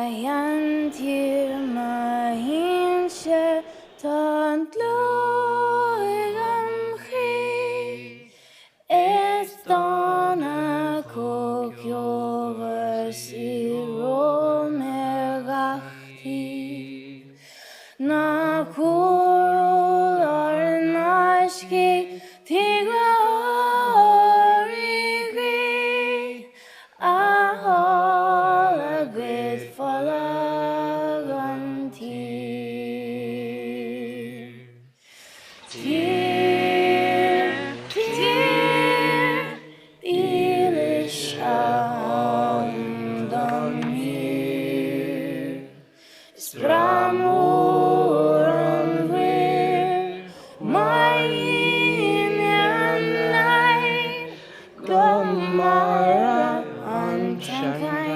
sheantír maith tan dlúth is dána cóceolmhar romham gach na cúrúil ar naiscí a hála gcuid folag an tír. Tír, tír, dílis an dom hir. Is bramúr an bhuir, maith an leid, go mar an tancain.